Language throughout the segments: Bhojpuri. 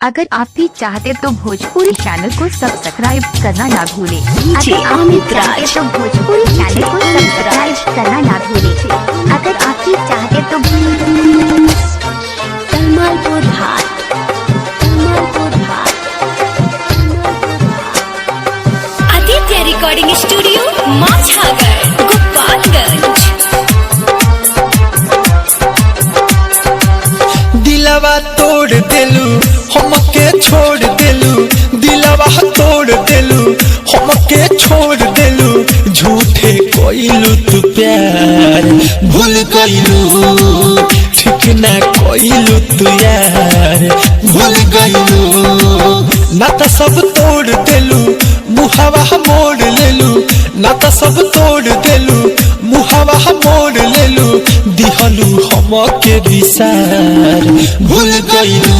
अगर आप भी चाहते तो भोजपुरी चैनल को सब्सक्राइब करना ना भूलें। अगर आप भी चाहते तो भोजपुरी चैनल को सब्सक्राइब करना ना भूलें। अगर आप भी चाहते तो कलमालपुर हाट, कलमालपुर हाट, आदित्य रिकॉर्डिंग स्टूडियो माझागर गोपालगंज। दिलवा तोड़ देलू हमके छोड़ देलू, दिलवा तोड़ देलू हमके छोड़ देलू, झूठे कोइलू तू प्यार भूल गइलू, ठीक ना कोइलू तू यार भूल गइलू। ना तो सब तोड़ देलू मुहावा मोड़ लेलू, ना तो सब तोड़ देलू मुहावा मोड़ लेलू, दिहलू हमके विसार भूल गइलू,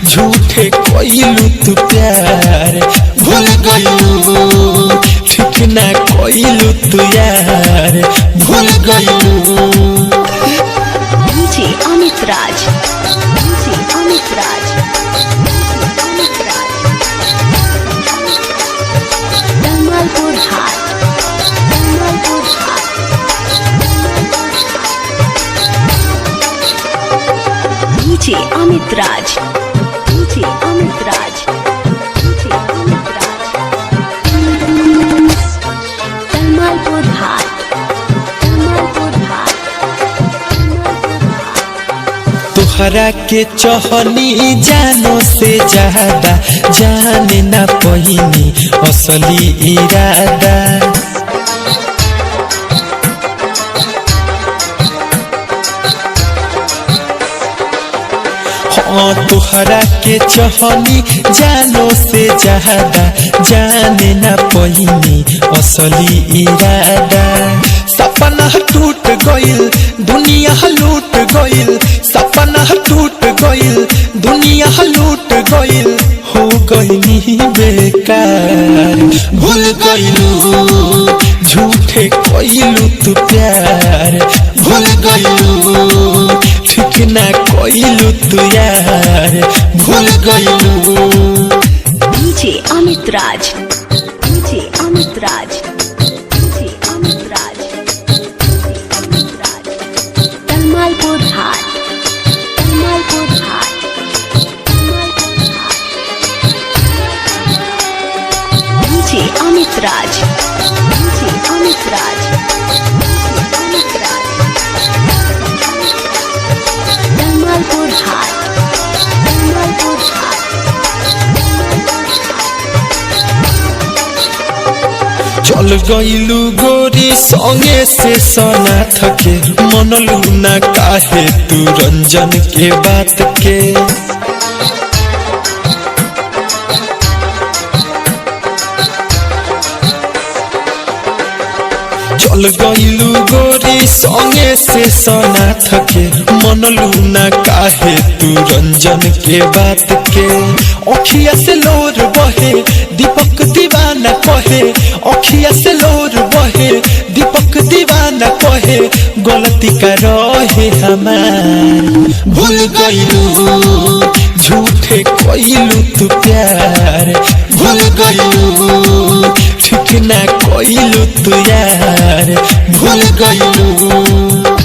झूठे कोइलू तू प्यार भूल गइलू, ठीक ना कोइलू तू यार भूल गइलू। डीजे अमित राज, डीजे अमित राज, कलमालपुर हाट, कलमालपुर हाट, डीजे अमित राज, डीजे अमित राज, डीजे अमित राज, कलमालपुर हाट, कलमालपुर हाट। तोहरा के चहनी जानो से ज्यादा जाने ना पहिनी असली इरादा, हाँ तोहरा के चहनी जानो से ज्यादा जाने ना पहिनी असली इरादा। सपना टूट गइल दुनिया लूट गइल, सपना टूट गइल दुनिया लूट गइल, हो गइनी बेकार भूल गइलू, झूठे कोइलू तू प्यार भूल गइलू, ठीक ना कोइलू तू यार भूल गइलू। डीजे अमित राज, डीजे अमित राज, डीजे अमित राज, अमित राज, कलमालपुर हाट, कलमालपुर हाट, कलमालपुर हाट। डीजे अमित राज, डीजे अमित राज, अमित राज, कलमालपुर हाट, कलमालपुर हाट। चल गइलू गोरी संगे से सना थके, मनलू ना काहे तू रंजन के बात के। चल गइलू गोरी संगे से सना थके, मनलू ना काहे तू रंजन के बात के। अखिया से लोर बहे दीपक दीवाना कहे, अखिया से लोर बहे दीपक दीवाना कहे, गलती का रहे हमार भूल गइलू, झूठे कोइलू तू प्यार भूल गइलू, ठीक ना कोइलू तू यार भूल गइलू।